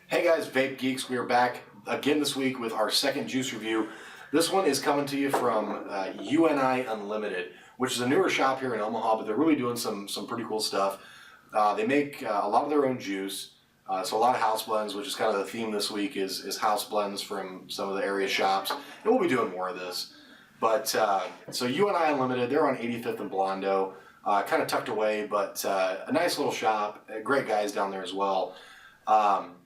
Hey guys, Vape Geeks, we are back again this week with our second juice review. This one is coming to you from UNI Unlimited, which is a newer shop here in Omaha, but they're really doing some pretty cool stuff. They make a lot of their own juice, so a lot of house blends, which is kind of the theme this week is house blends from some of the area shops, and we'll be doing more of this. But so UNI Unlimited, they're on 85th and Blondo, kind of tucked away, but a nice little shop, great guys down there as well.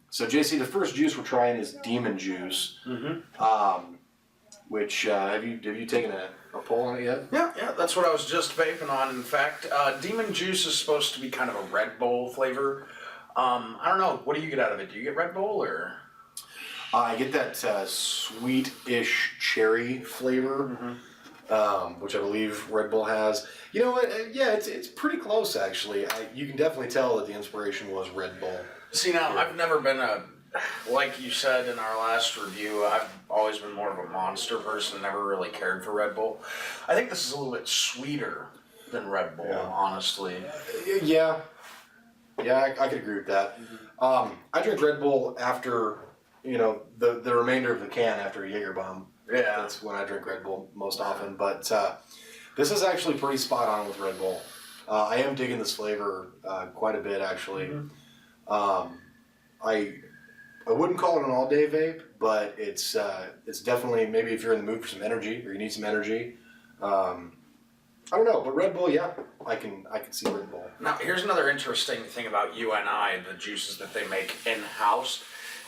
So JC, the first juice we're trying is Demon Juice, which have you taken a pull on it yet? Yeah, that's what I was just vaping on. In fact, Demon Juice is supposed to be kind of a Red Bull flavor. I don't know, what do you get out of it? Do you get Red Bull or? I get that sweet-ish cherry flavor, which I believe Red Bull has. You know what? Yeah, it's pretty close actually. You can definitely tell that the inspiration was Red Bull. See, now, I've never been like you said in our last review, I've always been more of a Monster person, never really cared for Red Bull. I think this is a little bit sweeter than Red Bull, honestly. Yeah, I could agree with that. I drink Red Bull after, the remainder of the can after a Jaeger bomb. Yeah. That's when I drink Red Bull most often, but this is actually pretty spot on with Red Bull. I am digging this flavor quite a bit, actually. I wouldn't call it an all-day vape, but it's definitely, maybe if you're in the mood for some energy or you need some energy. I don't know, but Red Bull, yeah, I can see Red Bull. Now, here's another interesting thing about UNI, the juices that they make in-house.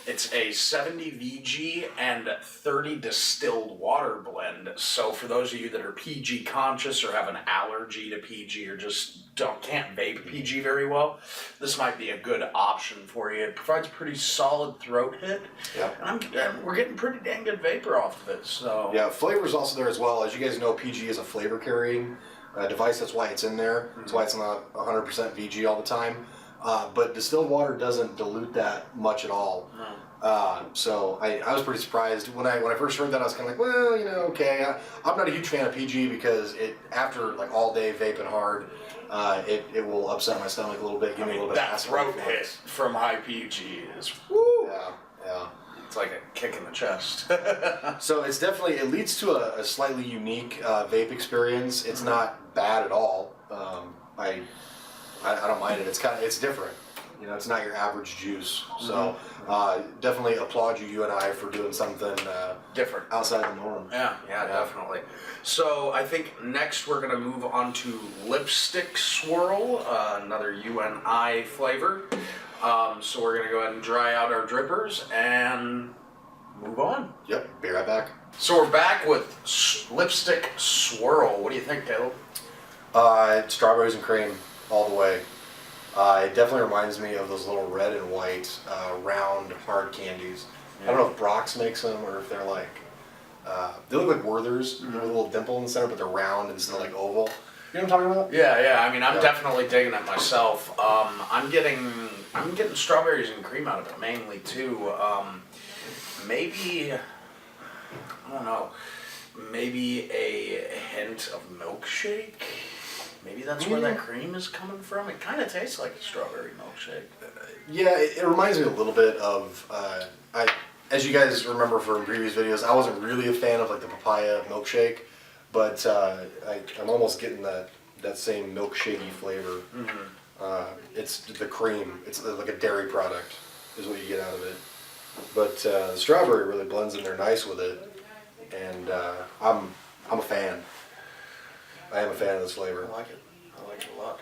It's a 70 VG and 30 distilled water blend. So for those of you that are PG conscious or have an allergy to PG or just can't vape PG very well, this might be a good option for you. It provides a pretty solid throat hit. Yeah. And we're getting pretty dang good vapor off of it. So yeah, flavor's also there as well. As you guys know, PG is a flavor carrying device. That's why it's in there. That's why it's not 100% VG all the time. But distilled water doesn't dilute that much at all. No. So I was pretty surprised when I first heard that. I was kind of like, well, okay. I'm not a huge fan of PG because after like all day vaping hard, it will upset my stomach a little bit. Give me a little bit of that acid throat reflux. hit from high PG is woo. Yeah. It's like a kick in the chest. So it leads to a slightly unique vape experience. It's not bad at all. I don't mind it. It's different. It's not your average juice. So definitely applaud you, UNI, for doing something different outside the norm. Yeah, definitely. So I think next we're going to move on to Lipstick Swirl, another UNI flavor. So we're going to go ahead and dry out our drippers and move on. Yep, be right back. So we're back with Lipstick Swirl. What do you think, Caleb? Strawberries and cream all the way. It definitely reminds me of those little red and white round hard candies. I don't know if Brock's makes them or if they're like, they look like Werther's with a little dimple in the center, but they're round instead of like oval. You know what I'm talking about? Yeah. I mean, I'm definitely digging it myself. I'm getting strawberries and cream out of it mainly too. Maybe, I don't know, maybe a hint of milkshake. Maybe that's where that cream is coming from. It kind of tastes like a strawberry milkshake. Yeah, it reminds me a little bit of, as you guys remember from previous videos, I wasn't really a fan of like the papaya milkshake, but I'm almost getting that same milkshakey flavor. It's the cream. It's like a dairy product is what you get out of it. But the strawberry really blends in there nice with it, and I'm a fan. I am a fan of this flavor. I like it a lot.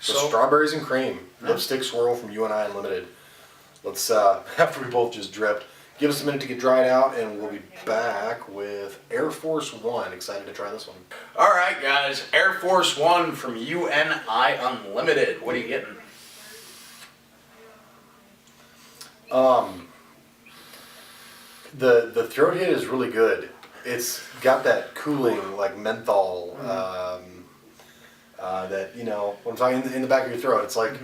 So strawberries and cream, Lipstick Swirl from UNI Unlimited. Let's, after we both just dripped, give us a minute to get dried out, and we'll be back with Air Force One. Excited to try this one. All right, guys. Air Force One from UNI Unlimited. What are you getting? The throat hit is really good. It's got that cooling, like menthol, that, when I'm talking in the back of your throat, it's like,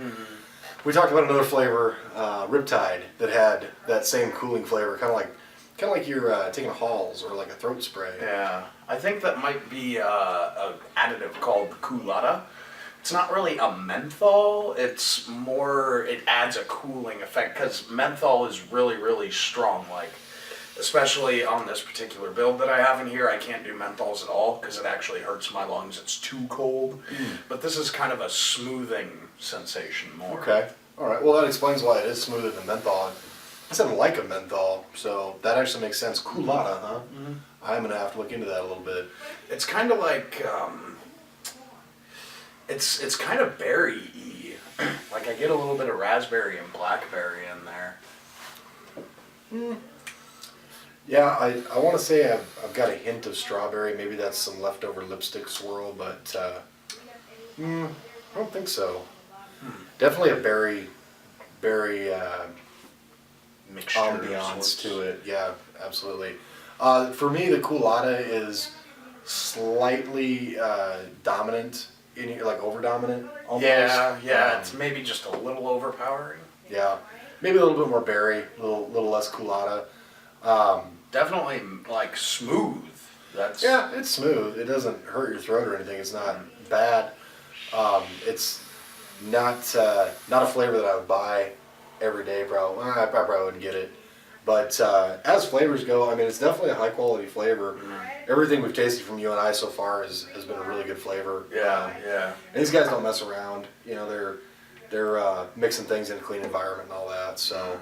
we talked about another flavor, Riptide, that had that same cooling flavor, kind of like you're taking a Halls or like a throat spray. Yeah, I think that might be an additive called Culotta. It's not really a menthol, it's more, it adds a cooling effect, because menthol is really, really strong, like, especially on this particular build that I have in here, I can't do menthols at all, because it actually hurts my lungs, it's too cold. But this is kind of a smoothing sensation more. Okay. All right. Well, that explains why it is smoother than menthol. I said like a menthol, so that actually makes sense. Culotta, huh? I'm gonna have to look into that a little bit. It's kind of like, it's kind of berry-y. Like I get a little bit of raspberry and blackberry in there. Yeah, I want to say I've got a hint of strawberry. Maybe that's some leftover lipstick swirl, but I don't think so. Definitely a berry Mixture ambiance to it. Yeah, absolutely. For me, the culotta is slightly dominant, like over dominant almost. Yeah, it's maybe just a little overpowering. Yeah, maybe a little bit more berry, a little less culotta. Definitely like smooth. That's Yeah, it's smooth. It doesn't hurt your throat or anything. It's not bad. It's not a flavor that I would buy every day, bro. I probably wouldn't get it. But as flavors go, I mean, it's definitely a high quality flavor. Everything we've tasted from UNI so far has been a really good flavor. Yeah. And these guys don't mess around. You know, they're mixing things in a clean environment and all that. So,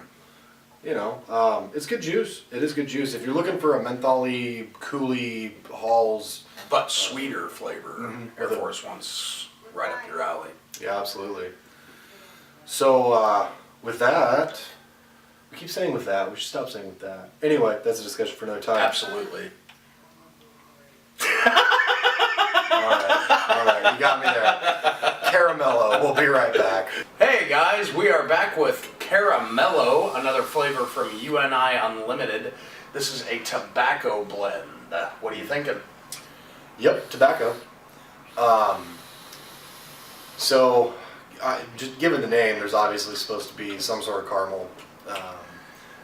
you know, it's good juice. It is good juice. If you're looking for a mentholy, coolie, Halls, But sweeter flavor. Air Force One's right up your alley. yeah, absolutely. So with that, we keep saying with that. We should stop saying with that. Anyway, that's a discussion for another time. Absolutely. All right, you got me there. Caramello. We'll be right back. Hey guys, we are back with Caramello, another flavor from UNI Unlimited. This is a tobacco blend. What are you thinking? Yep, tobacco. So, just given the name, there's obviously supposed to be some sort of caramel,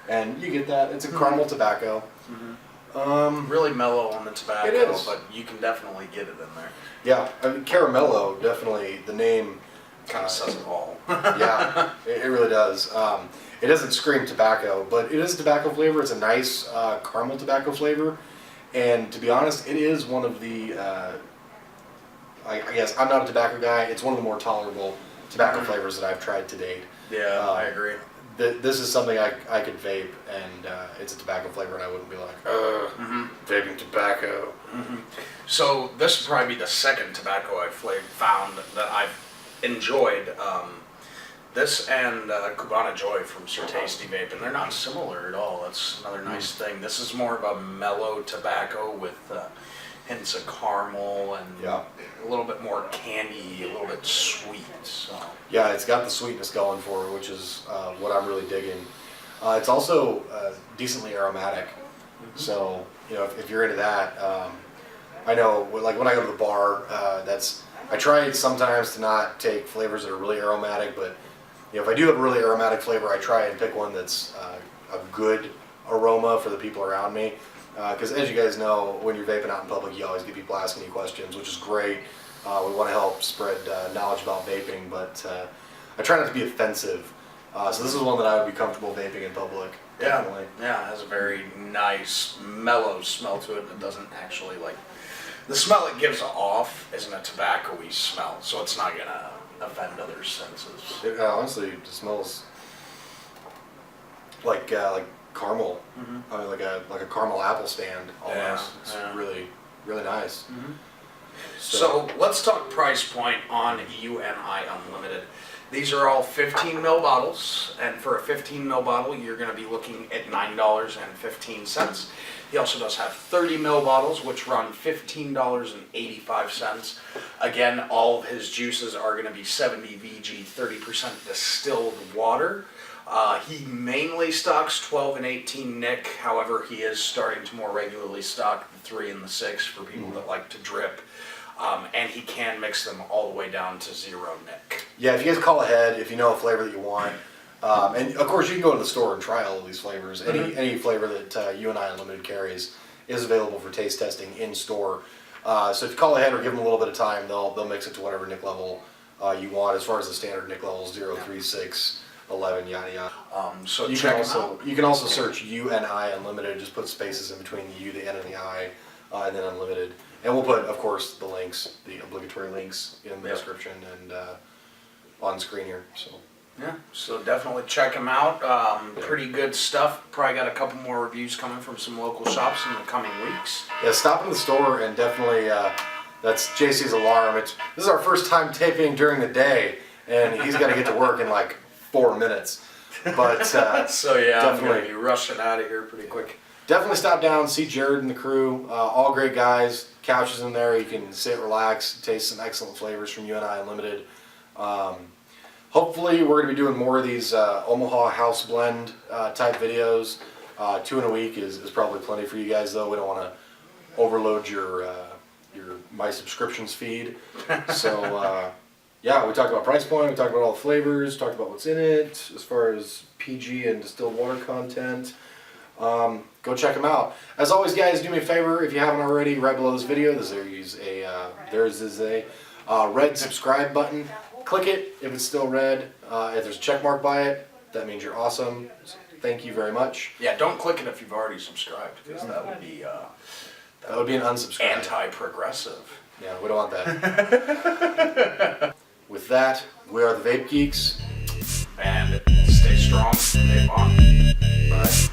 and you get that. It's a caramel tobacco. Really mellow on the tobacco, It is. but you can definitely get it in there. Yeah, I mean, caramello, definitely, the name Kind of says it all. yeah, it really does. It doesn't scream tobacco, but it is a tobacco flavor. It's a nice caramel tobacco flavor, and to be honest, it is one of the. I guess I'm not a tobacco guy. It's one of the more tolerable tobacco flavors that I've tried to date. Yeah, I agree. This is something I could vape, and it's a tobacco flavor, and I wouldn't be like, vaping tobacco. So this would probably be the second tobacco I've found that I've enjoyed. This and Cubana Joy from Sir Tasty Vape, and they're not similar at all. That's another nice thing. This is more of a mellow tobacco with hints of caramel and Yeah. a little bit more candy, a little bit sweet. So Yeah, it's got the sweetness going for it, which is what I'm really digging. It's also decently aromatic, so you know if you're into that, I know like when I go to the bar, I try sometimes to not take flavors that are really aromatic, but you know if I do have a really aromatic flavor, I try and pick one that's a good aroma for the people around me. Because as you guys know, when you're vaping out in public, you always get people asking you questions, which is great. We want to help spread knowledge about vaping, but I try not to be offensive. So this is one that I would be comfortable vaping in public. Definitely. Yeah, it has a very nice, mellow smell to it, and it doesn't actually like the smell it gives off isn't a tobacco-y smell, so it's not gonna offend other senses. It honestly smells like caramel, like a caramel apple stand almost. It's really nice. So let's talk price point on UNI Unlimited. These are all 15 ml bottles, and for a 15 ml bottle, you're going to be looking at $9.15. He also does have 30 ml bottles, which run $15.85. Again, all of his juices are going to be 70 VG, 30% distilled water. He mainly stocks 12 and 18 Nick, however, he is starting to more regularly stock the 3 and the 6 for people that like to drip. And he can mix them all the way down to 0 Nick. Yeah, if you guys call ahead, if you know a flavor that you want, and of course you can go to the store and try all of these flavors. Any flavor that UNI Unlimited carries is available for taste testing in store. So if you call ahead or give them a little bit of time, they'll mix it to whatever Nick level you want as far as the standard nic levels, 0, 3, 6, 11, yada yada. So You check can 'em also out. you can also search UNI Unlimited. Just put spaces in between the U, the N, and the I, and then Unlimited. And we'll put, of course, the links, the obligatory links in the Yep. description and on screen here. So Yeah, so definitely check them out. Pretty good stuff. Probably got a couple more reviews coming from some local shops in the coming weeks. yeah, stop in the store and definitely. That's JC's alarm. This is our first time taping during the day, and he's got to get to work in like 4 minutes. But So yeah, I'm definitely. gonna be rushing out of here pretty quick. Definitely stop down, see Jared and the crew. All great guys. Couches in there. You can sit, relax, taste some excellent flavors from UNI Unlimited. Hopefully, we're going to be doing more of these Omaha house blend type videos. 2 in a week is probably plenty for you guys, though. We don't want to overload your my subscriptions feed. So yeah, we talked about price point. We talked about all the flavors. Talked about what's in it as far as PG and distilled water content. Go check them out. As always, guys, do me a favor if you haven't already. Right below this video, there's a red subscribe button. Click it if it's still red. If there's a check mark by it, that means you're awesome. So thank you very much. Yeah, don't click it if you've already subscribed, because that would be That would be an unsubscribe. anti-progressive. Yeah, we don't want that. With that, we are the Vape Geeks. And stay strong, stay on. Bye.